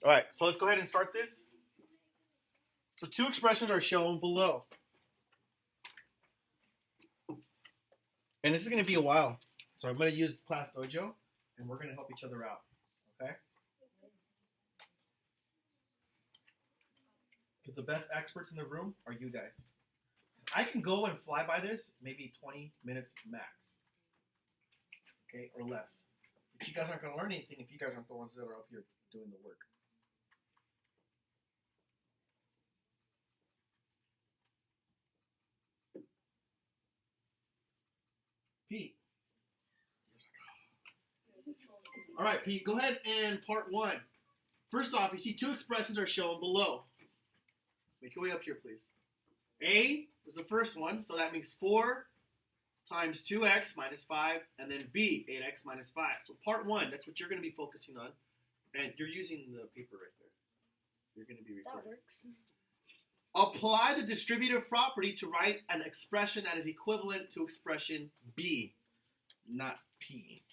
All right, so let's go ahead and start this. So two expressions are shown below. And this is going to be a while. So I'm going to use Class Dojo, and we're going to help each other out. Okay? Because the best experts in the room are you guys. I can go and fly by this maybe 20 minutes max. Okay? Or less. But you guys aren't going to learn anything if you guys aren't the ones that are up here doing the work. Pete. All right, Pete, go ahead and part one. First off, you see two expressions are shown below. Make your way up here, please. A was the first one, so that means 4 times 2x minus 5, and then B, 8x minus 5. So part one, that's what you're going to be focusing on. And you're using the paper right there. You're going to be recording. That works. Apply the distributive property to write an expression that is equivalent to expression B, not P.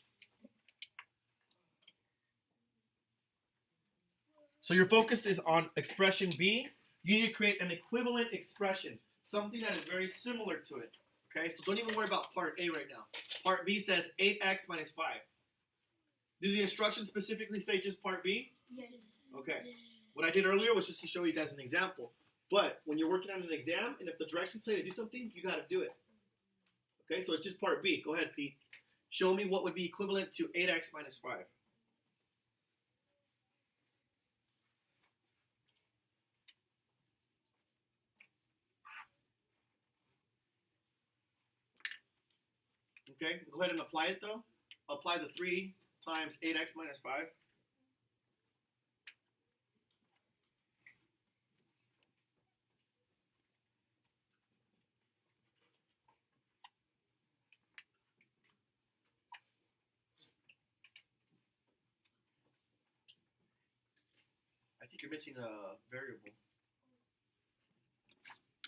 So your focus is on expression B. You need to create an equivalent expression, something that is very similar to it. Okay, so don't even worry about part A right now. Part B says 8x minus 5. Do the instructions specifically say just part B? Yes. Okay. What I did earlier was just to show you guys an example. But when you're working on an exam, and if the directions say to do something, you got to do it. Okay, so it's just part B. Go ahead, Pete. Show me what would be equivalent to 8x minus 5. Okay, go ahead and apply it though. Apply the 3 times 8x minus 5. I think you're missing a variable.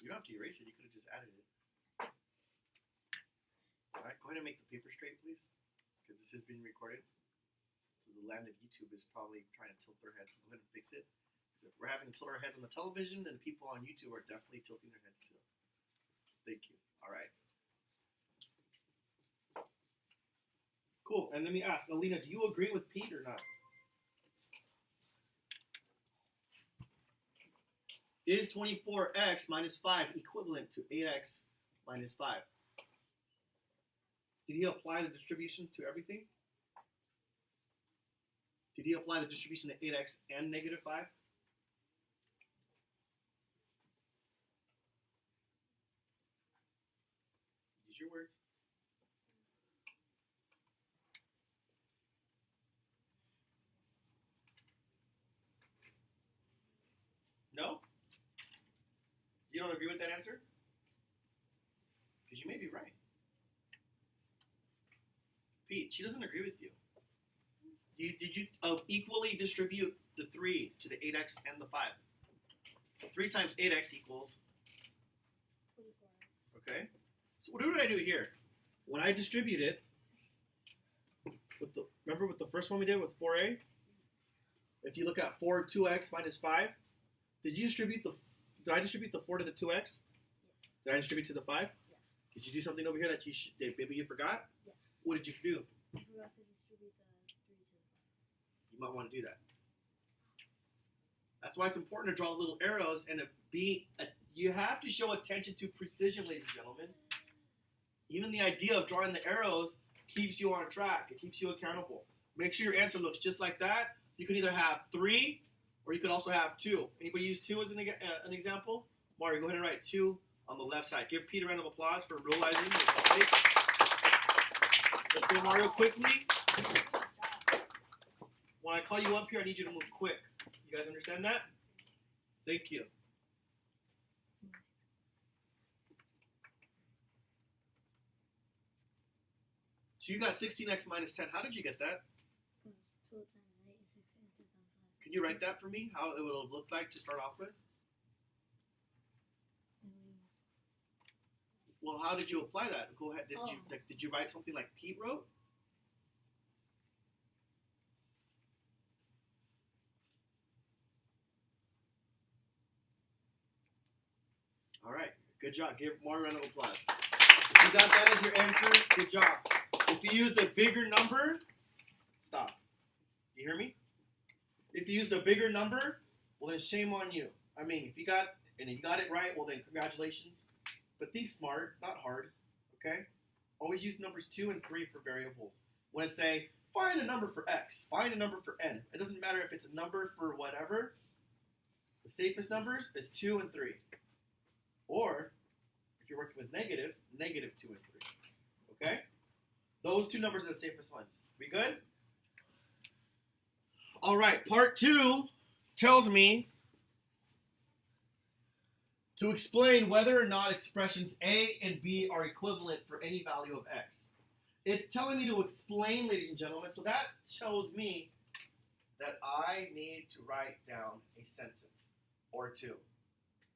You don't have to erase it, you could have just added it. Alright, go ahead and make the paper straight, please. Because this is being recorded. So the land of YouTube is probably trying to tilt their heads. So go ahead and fix it. Because if we're having to tilt our heads on the television, then people on YouTube are definitely tilting their heads too. Thank you. Alright. Cool. And let me ask, Alina, do you agree with Pete or not? Is 24x minus 5 equivalent to 8x minus 5? Did he apply the distribution to everything? Did he apply the distribution to 8x and negative 5? Use your words. No? You don't agree with that answer? Because you may be right. Pete, she doesn't agree with you. Did you equally distribute the 3 to the 8x and the 5? So 3 times 8x equals? 24. Okay. So what did I do here? When I distribute it, remember with the first one we did with 4a? If you look at 4 2x minus 5, did I distribute the 4 to the 2x? Did I distribute to the 5? Yeah. Did you do something over here that maybe you forgot? Yeah. What did you do? I forgot to distribute the 3 to the 5. You might want to do that. That's why it's important to draw little arrows and you have to show attention to precision, ladies and gentlemen. Even the idea of drawing the arrows keeps you on track. It keeps you accountable. Make sure your answer looks just like that. You can either have 3 or you could also have 2. Anybody use 2 as an example? Mario, go ahead and write 2 on the left side. Give Pete a round of applause for realizing his mistake. Let's go, Mario, quickly. When I call you up here, I need you to move quick. You guys understand that? Thank you. So you got 16x minus 10. How did you get that? 2 times 8 is 16 times 5. Can you write that for me? How it would look like to start off with? Well, how did you apply that? Go ahead. Did you write something like Pete wrote? All right. Good job. Give more round of applause. If you got that as your answer, good job. If you used a bigger number, stop. You hear me? If you used a bigger number, well then shame on you. I mean, if you got it right, well then congratulations. But think smart, not hard. Okay? Always use numbers 2 and 3 for variables. When it's saying, find a number for x, find a number for n. It doesn't matter if it's a number for whatever. The safest numbers is 2 and 3. Or, if you're working with negative, negative 2 and 3. Okay? Those two numbers are the safest ones. We good? All right, part 2 tells me to explain whether or not expressions A and B are equivalent for any value of x. It's telling me to explain, ladies and gentlemen, so that shows me that I need to write down a sentence or two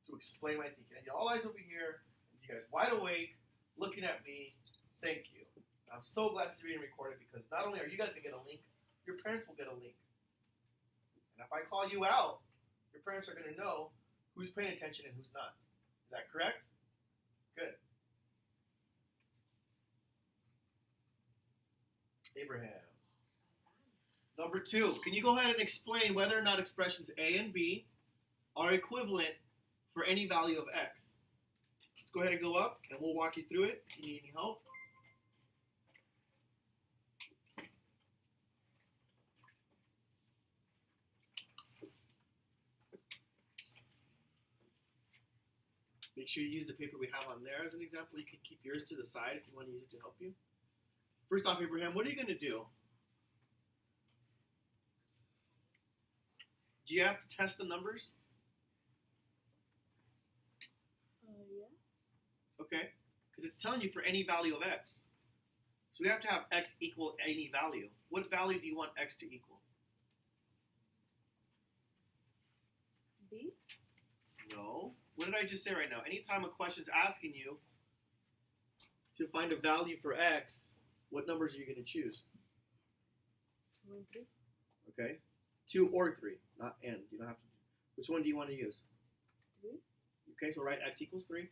to explain my thinking. And all eyes over here, you guys wide awake, looking at me, thank you. I'm so glad this is being recorded because not only are you guys going to get a link, your parents will get a link. And if I call you out, your parents are going to know who's paying attention and who's not. Is that correct? Good. Abraham. Number 2, can you go ahead and explain whether or not expressions A and B are equivalent for any value of x? Let's go ahead and go up and we'll walk you through it. If you need any help. Make sure you use the paper we have on there as an example. You can keep yours to the side if you want to use it to help you. First off, Abraham, what are you going to do? Do you have to test the numbers? Yeah. Okay. Because it's telling you for any value of x. So we have to have x equal any value. What value do you want x to equal? B? No. What did I just say right now? Anytime a question's asking you to find a value for x, what numbers are you going to choose? 2 and 3. Okay. 2 or 3, not and. You don't have to. Which one do you want to use? 3. Okay, so write x equals 3.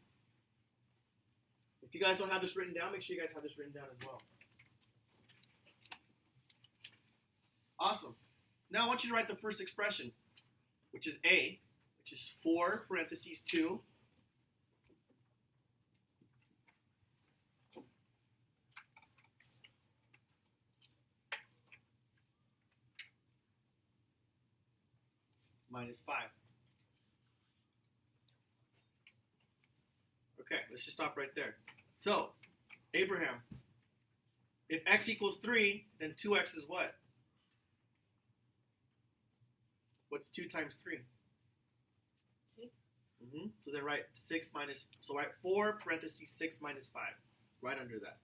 If you guys don't have this written down, make sure you guys have this written down as well. Awesome. Now I want you to write the first expression, which is A, which is 4 parentheses 2 minus 5. Okay, let's just stop right there. So, Abraham, if x equals 3, then 2x is what? What's 2 times 3? 6. So then write 6 minus, so write 4 parentheses 6 minus 5, right under that.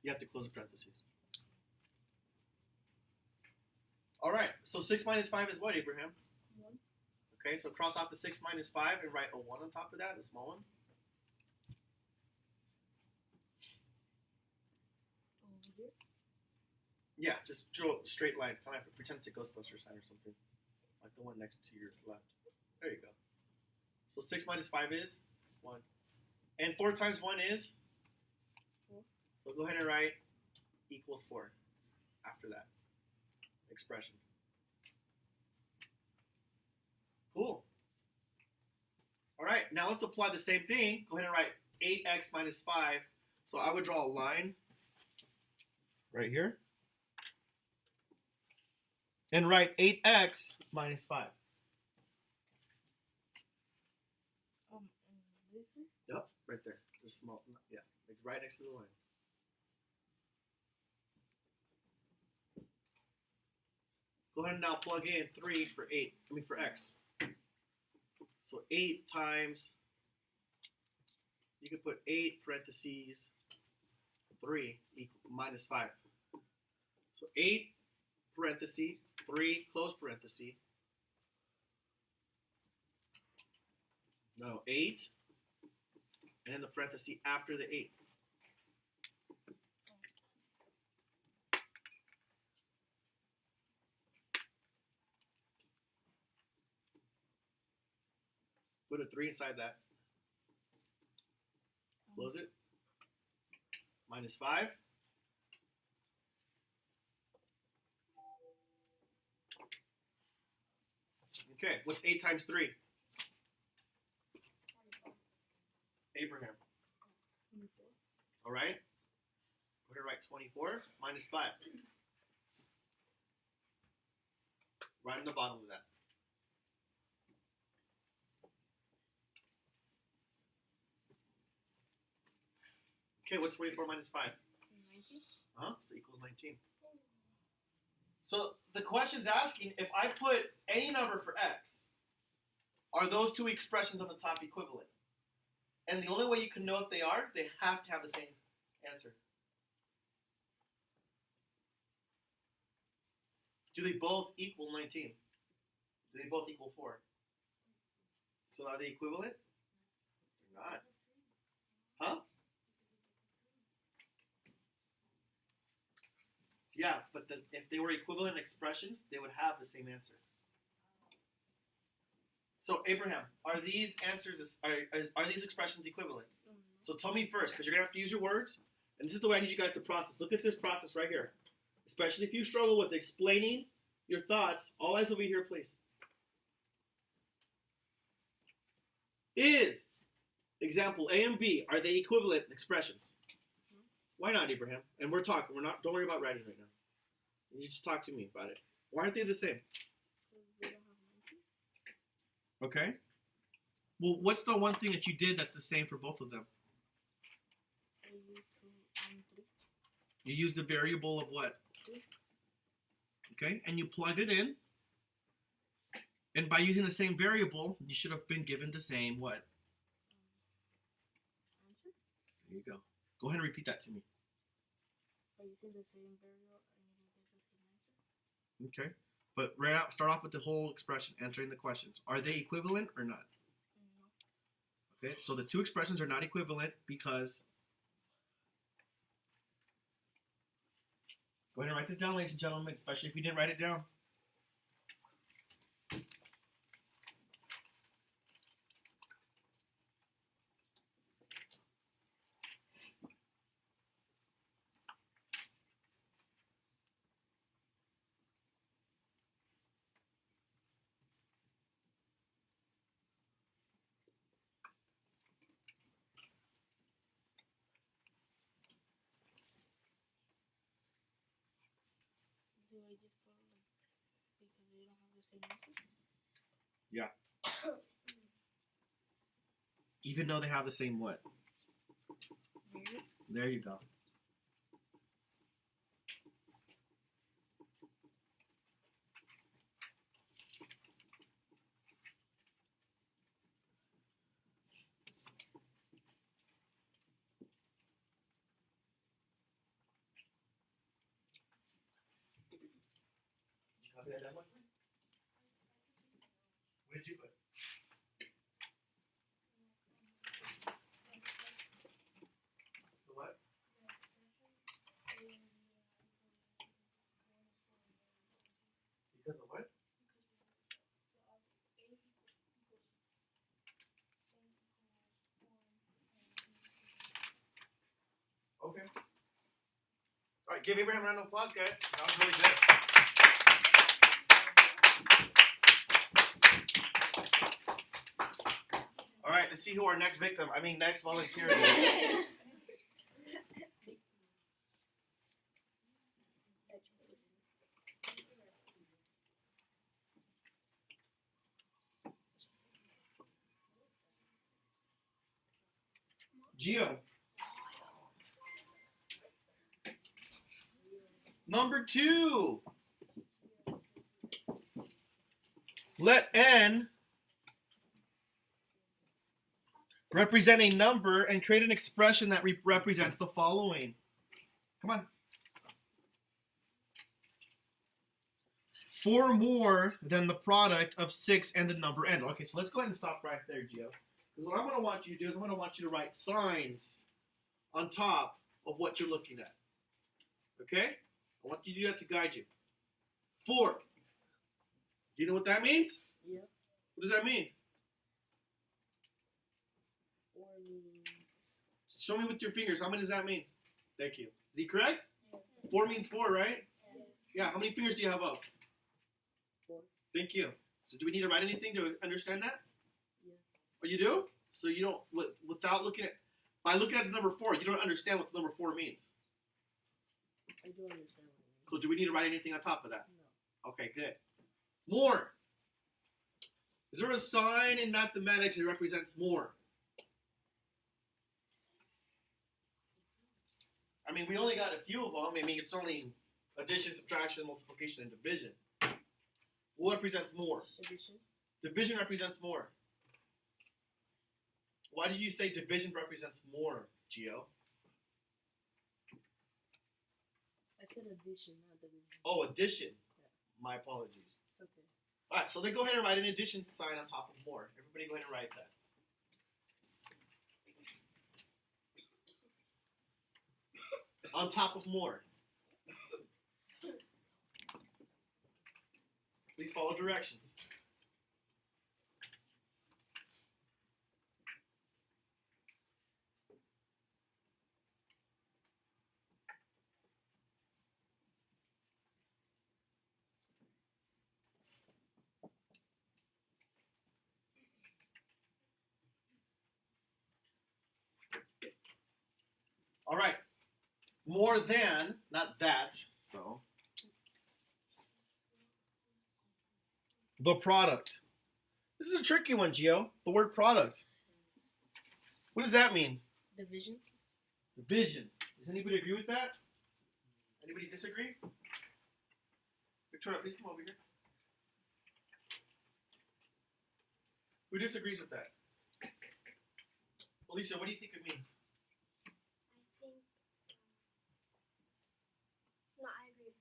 You have to close the parentheses. All right, so 6 minus 5 is what, Abraham? 1. Okay, so cross off the 6 minus 5 and write a 1 on top of that, a small one. Over here. Yeah, just draw a straight line. Kind of pretend it's a Ghostbuster sign or something. Like the one next to your left. There you go. So 6 minus 5 is 1. And 4 times 1 is? 4. So go ahead and write equals 4 after that expression. Cool. All right, now let's apply the same thing. Go ahead and write 8x minus 5. So I would draw a line right here. And write 8x minus 5. This one? Yep, right there. Just small, yeah, like right next to the line. Go ahead and now plug in 3 for 8. I mean for x. So 8 times, you can put 8 parentheses 3 equal minus 5. So 8 parenthesis 3 close parenthesis. No, 8. And then the parenthesis after the 8. Put a 3 inside that. Close it. Minus 5. Okay, what's 8 times 3? Abraham. 24. All right. We're going to write 24 minus 5. Right in the bottom of that. Okay, what's 24 minus 5? 19. So equals 19. So the question's asking, if I put any number for x, are those two expressions on the top equivalent? And the only way you can know if they are, they have to have the same answer. Do they both equal 19? Do they both equal 4? So are they equivalent? They're not. Huh? Yeah, but if they were equivalent expressions, they would have the same answer. So Abraham, are these answers are these expressions equivalent? So tell me first, because you're gonna have to use your words, and this is the way I need you guys to process. Look at this process right here. Especially if you struggle with explaining your thoughts, all eyes over here, please. Is example A and B, are they equivalent expressions? Why not, Abraham? And we're talking. Don't worry about writing right now. You just talk to me about it. Why aren't they the same? They don't have 19. Okay. Well, what's the one thing that you did that's the same for both of them? I used 3. You used a variable of what? 3. Okay, and you plugged it in. And by using the same variable, you should have been given the same what? Answer? There you go. Go ahead and repeat that to me. By using the same variable, I need to get the same answer. Okay. But right out, start off with the whole expression, answering the questions. Are they equivalent or not? No. Okay, so the two expressions are not equivalent because... Go ahead and write this down, ladies and gentlemen, especially if you didn't write it down. Do I just put because they don't have the same answer? Yeah. Even though they have the same what? Variable? There you go. Copy that down, Wesley? What did you put? The what? Because of what? Okay. All right, give Abraham a round of applause, guys. That was really good. All right, let's see who our next next volunteer is. Gio. Number 2. Let n represent a number and create an expression that represents the following. Come on. 4 more than the product of 6 and the number n. Okay, so let's go ahead and stop right there, Gio. Because what I'm going to want you to do is I'm going to want you to write signs on top of what you're looking at. Okay? I want you to do that to guide you. 4. Do you know what that means? Yeah. What does that mean? Show me with your fingers. How many does that mean? Thank you. Is he correct? Yeah. 4 means 4, right? Yes. Yeah. How many fingers do you have up? 4. Thank you. So do we need to write anything to understand that? Yes. Oh, you do? So you don't, without looking at, by looking at the number 4, you don't understand what the number 4 means. I do understand what it means. So do we need to write anything on top of that? No. Okay, good. More. Is there a sign in mathematics that represents more? I mean, we only got a few of them. I mean, it's only addition, subtraction, multiplication, and division. What represents more? Addition. Division represents more. Why did you say division represents more, Gio? I said addition, not division. Oh, addition. Yeah. My apologies. It's okay. All right, so then go ahead and write an addition sign on top of more. Everybody go ahead and write that. On top of more. Please follow directions. All right. More than, not that, so. The product. This is a tricky one, Gio. The word product. What does that mean? Division. Division. Does anybody agree with that? Anybody disagree? Victoria, please come over here. Who disagrees with that? Alicia, what do you think it means? I think. No, I agree.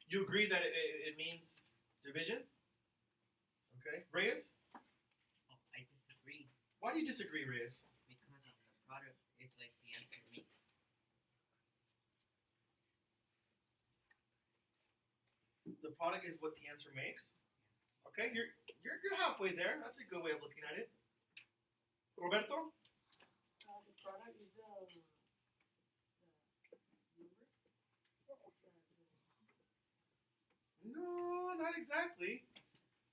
You agree that it means division? Okay. Reyes? Oh, I disagree Why do you disagree, Reyes? because of the product is like the answer makes. The product is what the answer makes. Okay, you're halfway there. That's a good way of looking at it. Roberto? The product is the number. No, not exactly.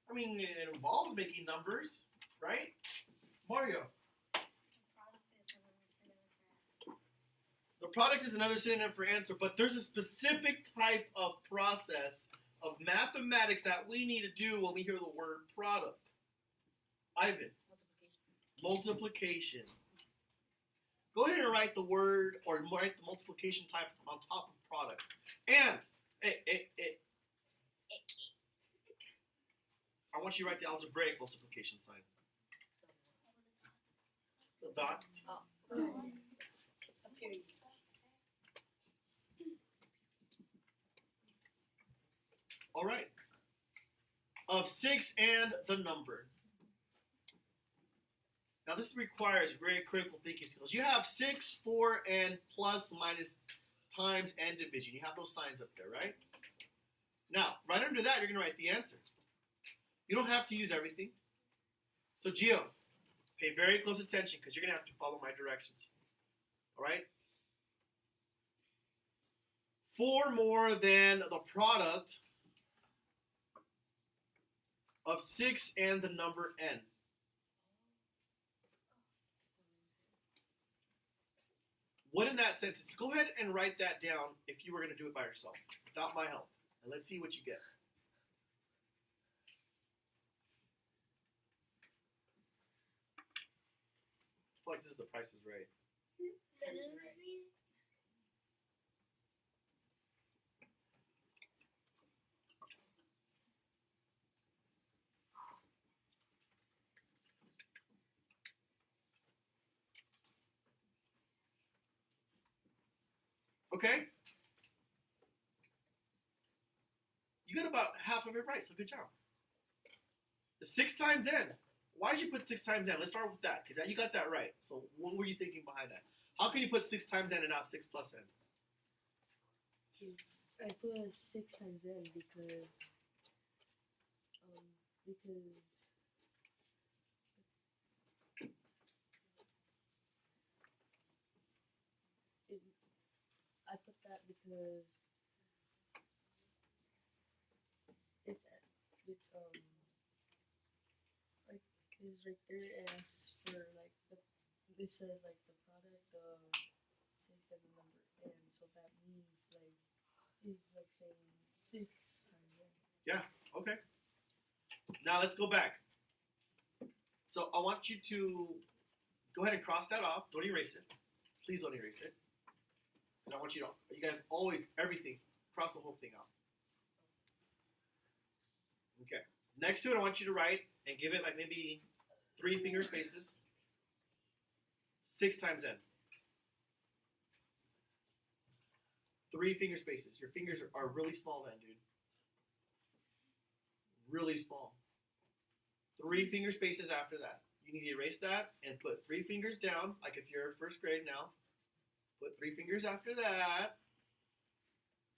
I mean, it involves making numbers, right? Mario. The product is another synonym for answer, but there's a specific type of process of mathematics that we need to do when we hear the word product. Ivan. Multiplication. Go ahead and write the word or write the multiplication type on top of product. And I want you to write the algebraic multiplication sign. The dot. A period. All right. Of 6 and the number. Now this requires very critical thinking skills. You have 6, 4, and plus, minus, times, and division. You have those signs up there, right? Now, right under that, you're going to write the answer. You don't have to use everything. So, Gio, pay very close attention because you're going to have to follow my directions. All right? 4 more than the product of 6 and the number n. What in that sentence? Go ahead and write that down if you were going to do it by yourself, without my help. And let's see what you get. I feel like this is the Price is Right. Okay? You got about half of it right, so good job. The 6 times n. Why did you put 6 times n? Let's start with that, because you got that right. So what were you thinking behind that? How can you put 6 times n and not 6 plus n? I put 6 times n because that because it's like is right there it asks for like it says like the product, the 6 and the number n, so that means like he's like saying 6 times n. Yeah, okay. Now let's go back. So I want you to go ahead and cross that off. Don't erase it. Please don't erase it. And I want you guys always, everything, cross the whole thing out. Okay. Next to it, I want you to write and give it like maybe 3 finger spaces. 6 times n. 3 finger spaces. Your fingers are really small then, dude. Really small. 3 finger spaces after that. You need to erase that and put 3 fingers down, like if you're in first grade now. Put 3 fingers after that.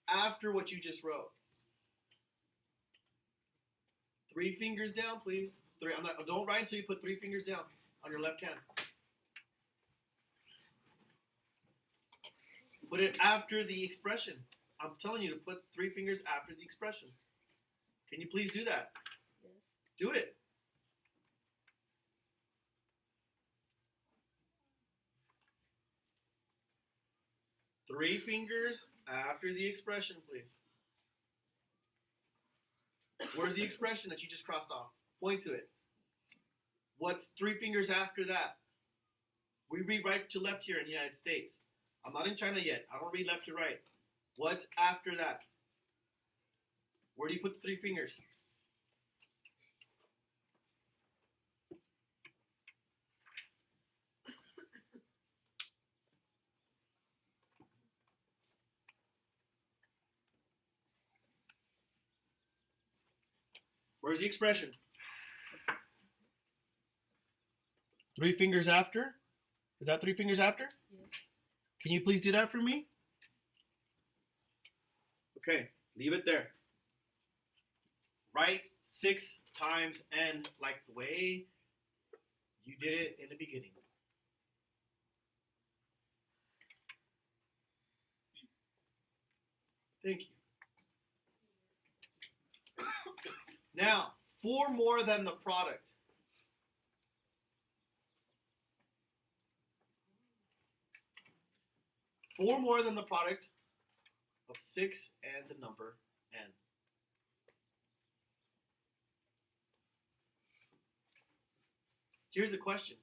After what you just wrote. 3 fingers down, please. Don't write until you put 3 fingers down on your left hand. Put it after the expression. I'm telling you to put 3 fingers after the expression. Can you please do that? Yes. Do it. Three fingers after the expression, please. Where's the expression that you just crossed off? Point to it. What's 3 fingers after that? We read right to left here in the United States. I'm not in China yet. I don't read left to right. What's after that? Where do you put the 3 fingers? Where's the expression? 3 fingers after? Is that 3 fingers after? Yes. Can you please do that for me? Okay, leave it there. Write 6 times n like the way you did it in the beginning. Thank you. Now, 4 more than the product. Four more than the product of 6 and the number n. Here's the question.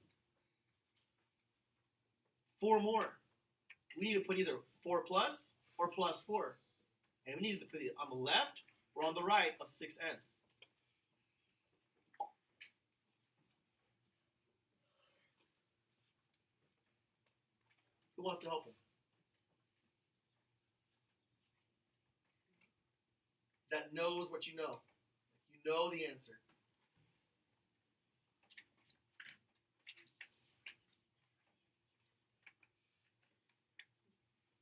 4 more. We need to put either 4 plus or plus 4. And we need to put it on the left or on the right of 6n. Who wants to help him? That knows what you know. You know the answer.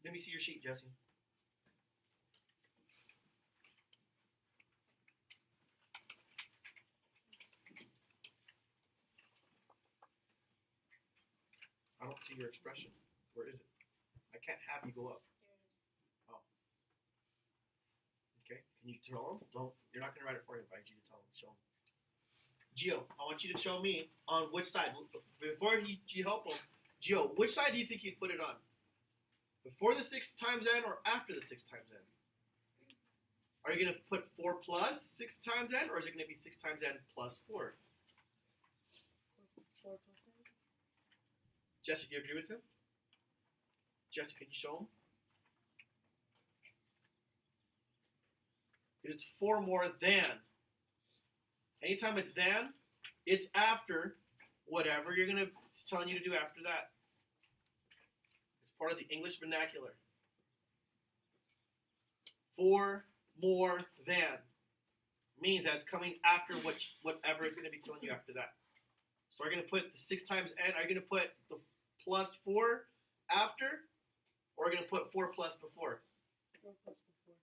Let me see your sheet, Jesse. I don't see your expression. Where is it? I can't have you go up. Oh. Okay. Can you tell him? Don't. You're not going to write it for him. I need you to tell him. Show him. Gio, I want you to show me on which side. Before you help him, Gio, which side do you think you'd put it on? Before the 6 times n or after the 6 times n? Are you going to put 4 plus 6 times n, or is it going to be 6 times n plus 4? 4 plus n. Jesse, do you agree with him? Jesse, can you show him? It's 4 more than. Anytime it's than, it's after whatever it's telling you to do after that. It's part of the English vernacular. 4 more than means that it's coming after whatever it's going to be telling you after that. So are you going to put the 6 times n, are you going to put the plus 4 after, or are you going to put 4 plus before? 4 plus before.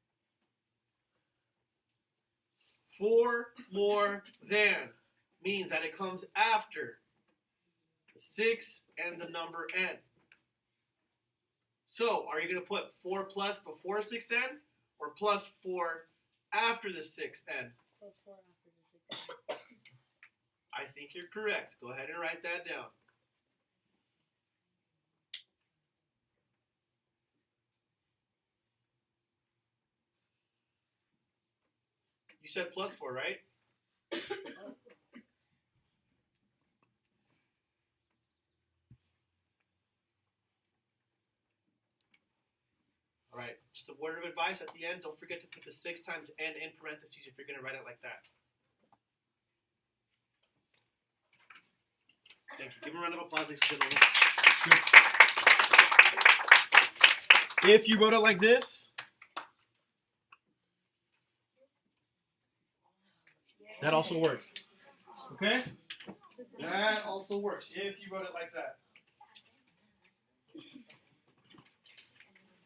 4 more than means that it comes after the 6 and the number n. So, are you going to put 4 plus before 6n or plus 4 after the 6n? Plus 4 after the 6. I think you're correct. Go ahead and write that down. You said plus 4, right? All right. Just a word of advice at the end. Don't forget to put the 6 times n in parentheses if you're going to write it like that. Thank you. Give him a round of applause, ladies and gentlemen. If you wrote it like this, that also works. Okay? That also works if you wrote it like that.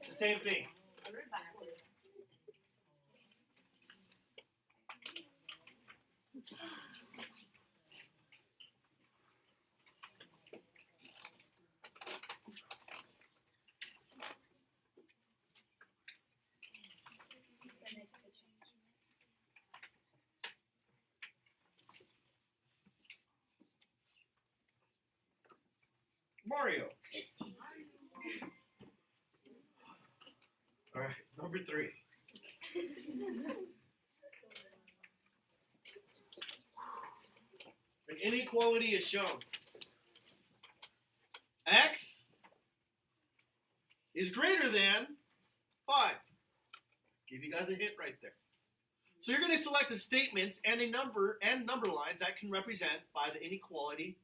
It's the same thing. Mario. All right, number 3. An inequality is shown. X is greater than 5. Give you guys a hint right there. So you're going to select the statements and a number and number lines that can represent by the inequality,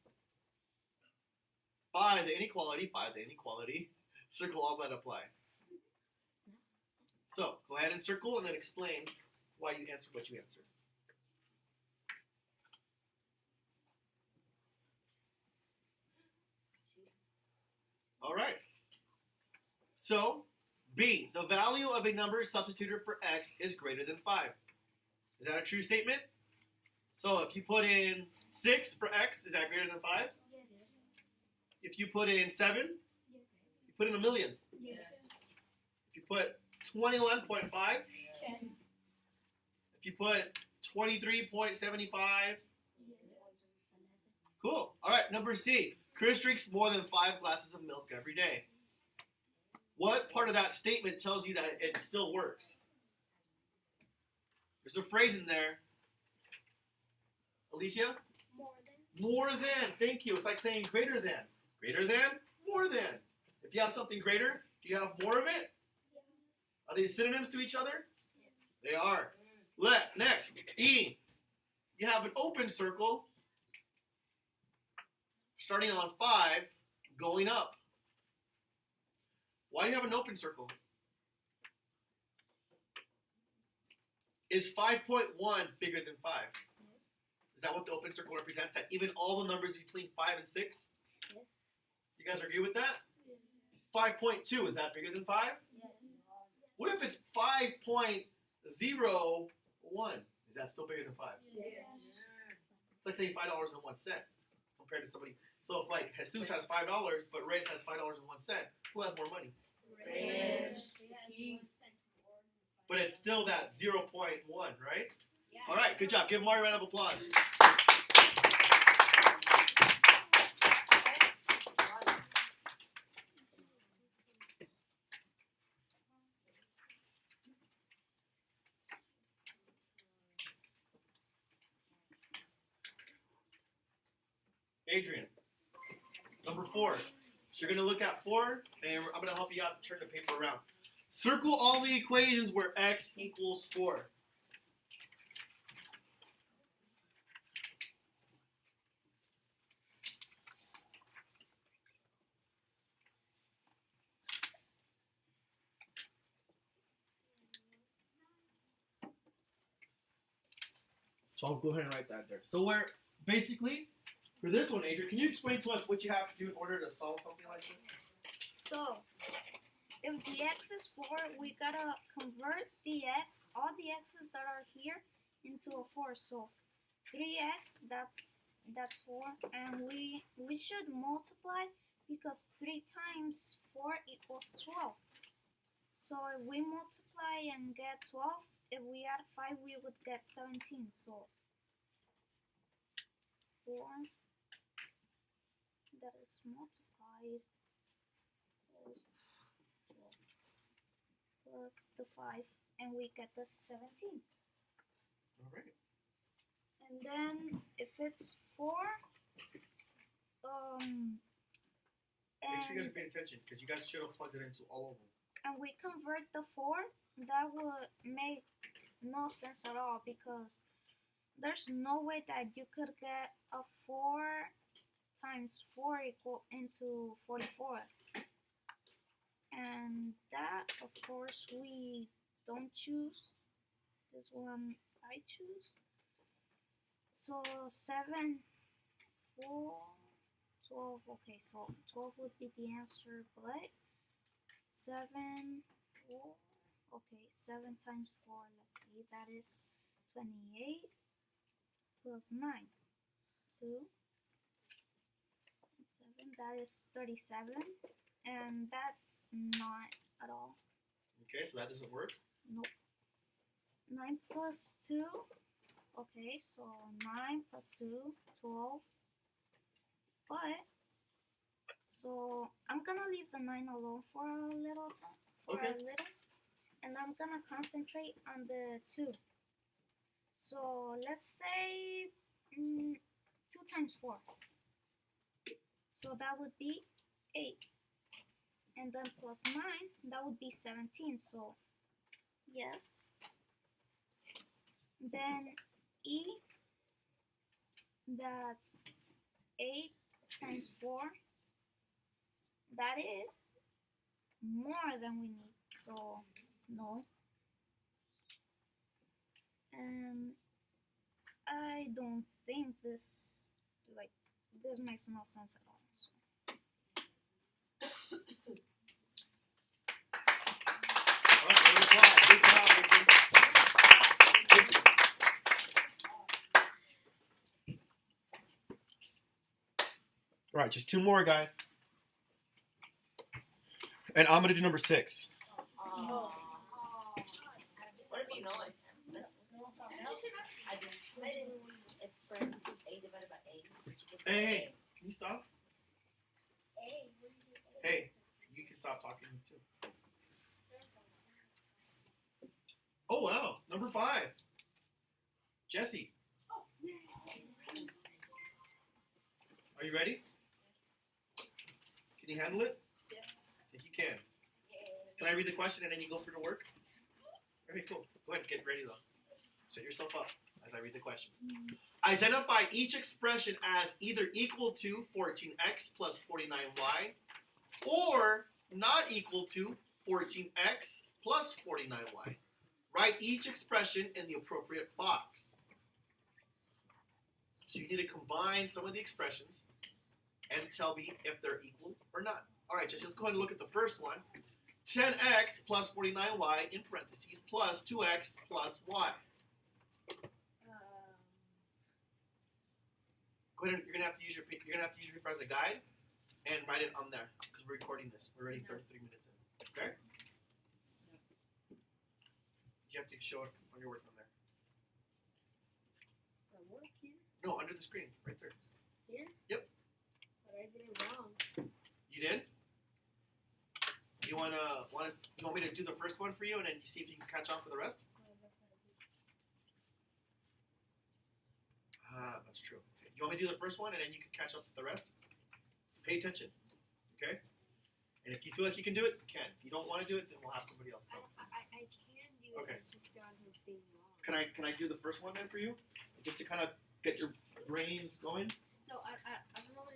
circle all that apply. So go ahead and circle and then explain why you answered what you answered. All right. So B, the value of a number substituted for x is greater than 5. Is that a true statement? So if you put in 6 for x, is that greater than 5? Yes. If you put in 7, Yes. you put in a million. Yes. If you put 21.5, Yes. if you put 23.75, cool. All right, number C. Chris drinks more than 5 glasses of milk every day. What part of that statement tells you that it still works? There's a phrase in there. Alicia? More than. More than. Thank you. It's like saying greater than. Greater than, more than. If you have something greater, do you have more of it? Yes. Are they synonyms to each other? Yes. They are. Next, E. You have an open circle starting on 5, going up. Why do you have an open circle? Is 5.1 bigger than 5? Is that what the open circle represents? That even all the numbers between 5 and 6? Yes. You guys agree with that? Yes. 5.2, is that bigger than 5? Yes. What if it's 5.01? Is that still bigger than 5? Yes. It's like saying $5.01 compared to somebody. So if like Jesus has $5, but Reyes has $5.01, who has more money? Yes. But it's still that 0.1, right? All right, good job. Give Mario a round of applause. Adrian, number 4. So you're going to look at 4, and I'm going to help you out turn the paper around. Circle all the equations where x equals 4. So I'll go ahead and write that there. So where, basically, for this one, Adrian, can you explain to us what you have to do in order to solve something like this? So, if the x is 4, we gotta convert the x, all the x's that are here, into a 4. So, 3x, that's 4, and we should multiply because 3 times 4 equals equals 12. So if we multiply and get 12, if we add 5, we would get 17. So 4 that is multiplied plus 12 plus the 5, and we get the 17. All right. And then if it's 4, Make sure you guys and are paying attention because you guys should have plugged it into all of them. and we convert the 4, that would make no sense at all because there's no way that you could get a 4 times 4 equal into 44. And that, of course, we don't choose. This one I choose. So 7, 4, 12. Okay, so 12 would be the answer, but 7, 4. Okay, 7 times 4. Let's see, that is 28 plus 9. 2, 7. That is 37, and that's not at all. Okay, so that doesn't work. Nope. 9 plus 2. Okay, so 9 plus 2, 12. But, so I'm gonna leave the 9 alone for a little time. Okay. And I'm gonna concentrate on the 2. So let's say 2 times 4. So that would be 8. And then plus 9, that would be 17. So yes. Then E, that's 8 times 4. That is more than we need. So no. And I don't think this makes no sense at all. All right, big applause. Big applause, Ricky. All right, just 2 more, guys. And I'm gonna do number 6. What if you know it? I do. It's parentheses A divided by A. Hey, can you stop? Hey, you can stop talking too. Oh wow, number 5. Jesse. Are you ready? Can you handle it? Yeah. I think you can. Can I read the question and then you go for the work? Okay, cool. Go ahead, get ready though. Set yourself up as I read the question. Identify each expression as either equal to 14x plus 49y or not equal to 14x plus 49y. Write each expression in the appropriate box. So you need to combine some of the expressions and tell me if they're equal or not. All right, just let's go ahead and look at the first one. 10x plus 49y in parentheses plus 2x plus y. Go ahead and you're gonna have to use your paper as a guide and write it on there because we're recording this. We're already 33 minutes in. Okay? You have to show it on your work on there. Work here? No, under the screen, right there. Here? Yep. But I did it wrong. You did? You want me to do the first one for you and then you see if you can catch on for the rest? That's true. Okay. You want me to do the first one and then you can catch up with the rest? Pay attention, okay? And if you feel like you can do it, you can. If you don't want to do it, then we'll have somebody else go. I can do it. Okay. I just got the thing wrong. Can I do the first one then for you? Just to kind of get your brains going? No, I don't know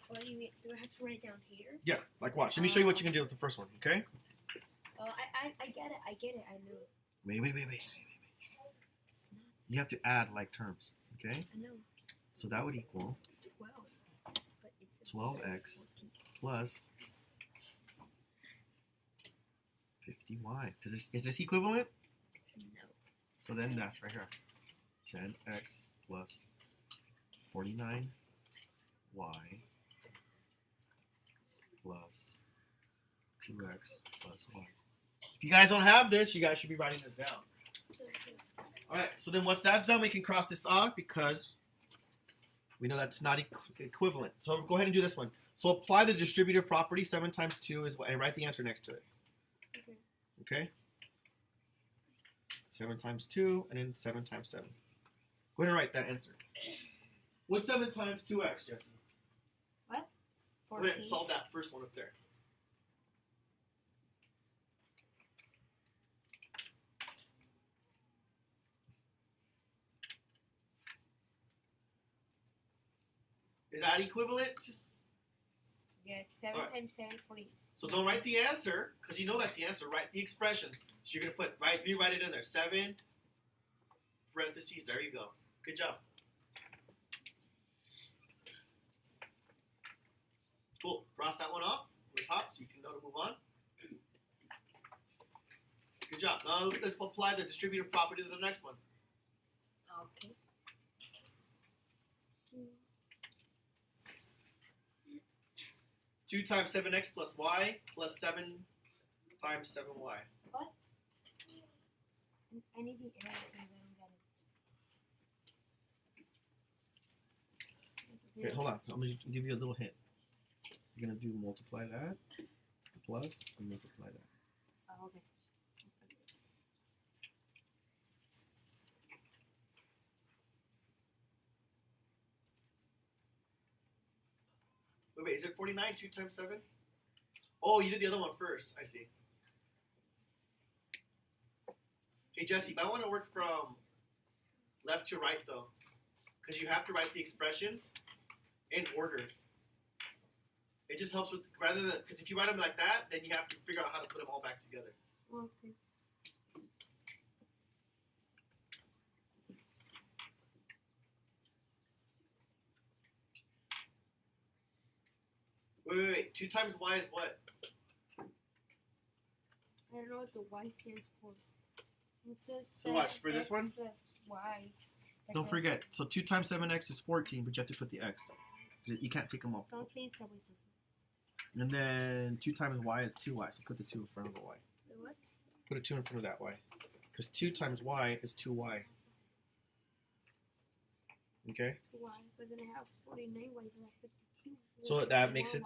what do you mean? Do I have to write it down here? Yeah, like watch. Let me show you what you can do with the first one, okay? I get it. I get it. I know. Wait. You have to add like terms, okay? I know. So that would equal 12. But it's 12x plus 50y. Is this equivalent? No. So then that's right here. 10x plus 49y plus 2x plus 1. If you guys don't have this, you guys should be writing this down. Alright, so then once that's done, we can cross this off because we know that's not equivalent. So go ahead and do this one. So apply the distributive property. 7 times 2 is what, and write the answer next to it. Okay? 7 times 2, and then 7 times 7. Go ahead and write that answer. What's 7 times 2x, Jesse? What? Go ahead and solve that first one up there. Is that equivalent? Yes, 7 Alright. times 7 40. So don't write the answer, because you know that's the answer. Write the expression. So you're going to put, rewrite it in there. 7, parentheses, there you go. Good job. Cool. Cross that one off on the top so you can know to move on. Good job. Now let's apply the distributive property to the next one. Okay. 2 times 7x plus y plus 7 times 7y. What? I need the arrow because I don't get it. Okay, hold on. So I'm going to give you a little hint. You're going to do multiply that, plus, and multiply that. Oh, okay. Wait, is it 49? 2 times 7? Oh, you did the other one first. I see. Hey, Jesse, you might want to work from left to right, though. Because you have to write the expressions in order. It just helps with, rather than, because if you write them like that, then you have to figure out how to put them all back together. Okay. Wait. 2 times y is what? I don't know what the y stands for. It says So watch, for this X one? plus y. Don't forget. So 2 times 7x is 14, but you have to put the x. You can't take them off. So please, Subway. And then 2 times y is 2y, so put the 2 in front of the y. What? Put a 2 in front of that y. Because 2 times y is 2y. Okay? Y, but then I have 49 y, so that's 52. So that makes it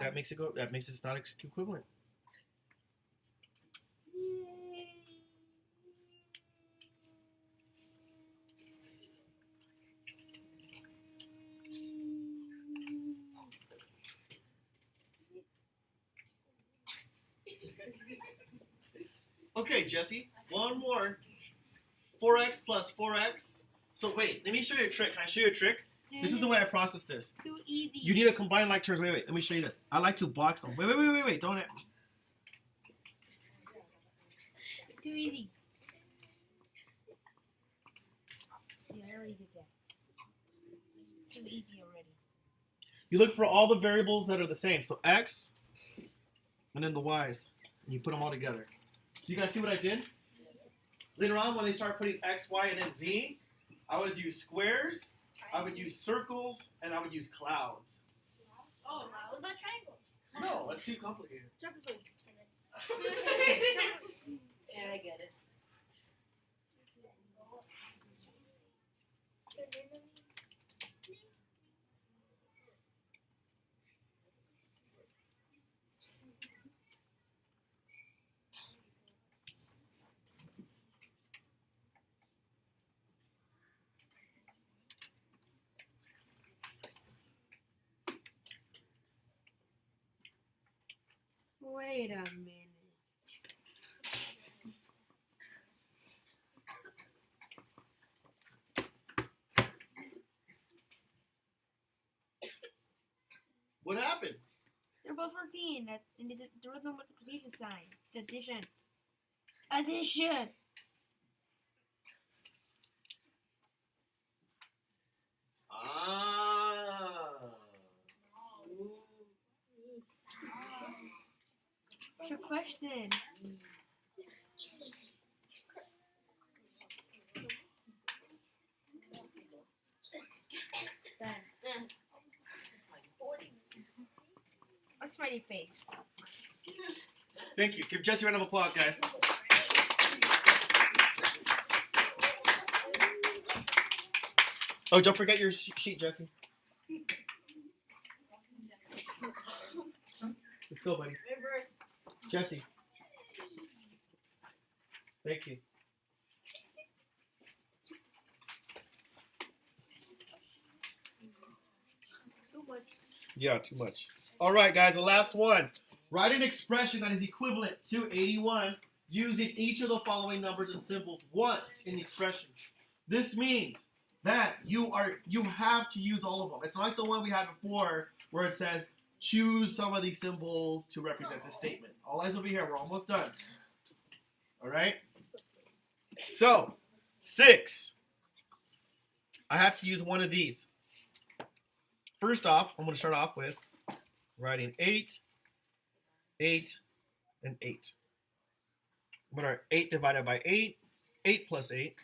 not equivalent. Okay, Jesse, one more. 4x plus 4x. So wait, let me show you a trick. Can I show you a trick? This is the way I process this. Too easy. You need to combine like terms. Wait. Let me show you this. I like to box them. Wait. Don't. Too easy. Yeah, I already did that. Too easy already. You look for all the variables that are the same. So x, and then the y's, and you put them all together. You guys see what I did? Later on, when they start putting x, y, and then z, I would use squares, I would use circles, and I would use clouds. Oh, what about triangles? No, that's too complicated. Yeah, I get it. Wait a minute. What happened? They're both 14. There was no multiplication sign. It's addition. Addition! Ah. What's your question? This might be 40. What's my face? Thank you. Give Jesse a round of applause, guys. Oh, don't forget your sheet, Jesse. Let's go, buddy. Jesse. Thank you. Too much. Yeah, too much. All right, guys, the last one. Write an expression that is equivalent to 81 using each of the following numbers and symbols once in the expression. This means that you have to use all of them. It's not like the one we had before where it says choose some of these symbols to represent the statement. All eyes over here. We're almost done. All right? So, 6. I have to use one of these. First off, I'm going to start off with writing 8, 8, and 8. I'm going to write 8 divided by 8, 8 plus 8.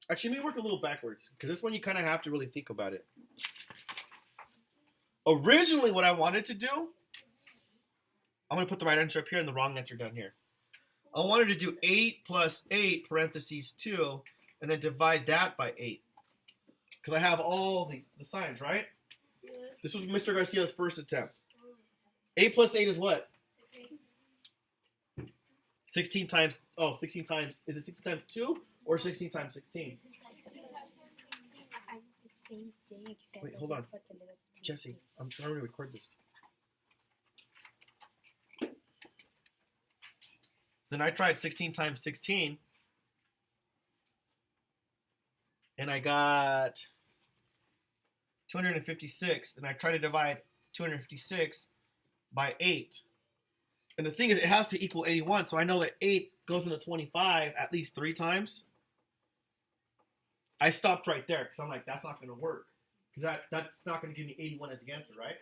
Actually, let me work a little backwards, because this one you kind of have to really think about it. Originally, what I wanted to do, I'm going to put the right answer up here and the wrong answer down here. I wanted to do 8 plus 8 parentheses 2, and then divide that by 8. Because I have all the signs, right? Yeah. This was Mr. Garcia's first attempt. 8 plus 8 is what? 16 times, 16 times, is it 16 times 2 or 16 times 16? I did the same thing except Wait, that hold I on. put the little two Jesse, things. I'm trying to record this. Then I tried 16 times 16, and I got 256, and I tried to divide 256 by 8. And the thing is, it has to equal 81, so I know that 8 goes into 25 at least 3 times. I stopped right there, because I'm like, that's not going to work. Because that's not going to give me 81 as the answer, right?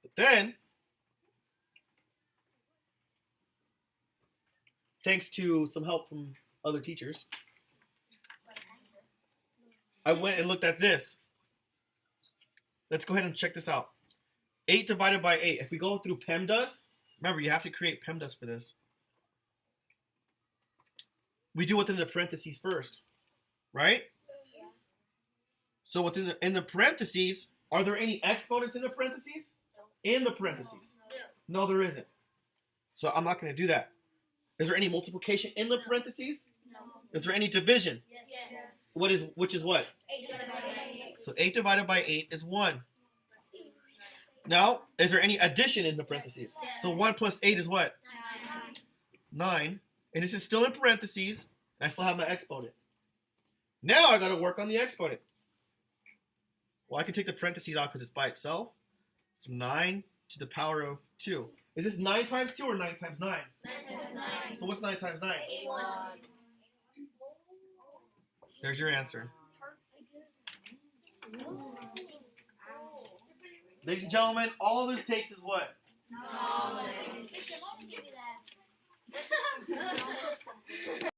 But then, thanks to some help from other teachers, I went and looked at this. Let's go ahead and check this out. 8 divided by 8. If we go through PEMDAS, remember you have to create PEMDAS for this. We do within the parentheses first, right? Yeah. So in the parentheses, are there any exponents in the parentheses? No. In the parentheses? No, there isn't. So I'm not going to do that. Is there any multiplication in the parentheses? No. Is there any division? Yes. Which is what? 8 divided by 8. So 8 divided by 8 is 1. Now, is there any addition in the parentheses? So 1 plus 8 is what? 9. And this is still in parentheses. And I still have my exponent. Now I got to work on the exponent. Well, I can take the parentheses out because it's by itself. So 9 to the power of 2. Is this 9 times 2 or 9 times 9? 9 times 9. So what's 9 times 9? 81. There's your answer. Ladies and gentlemen, all this takes is what? No. Your mom give you that.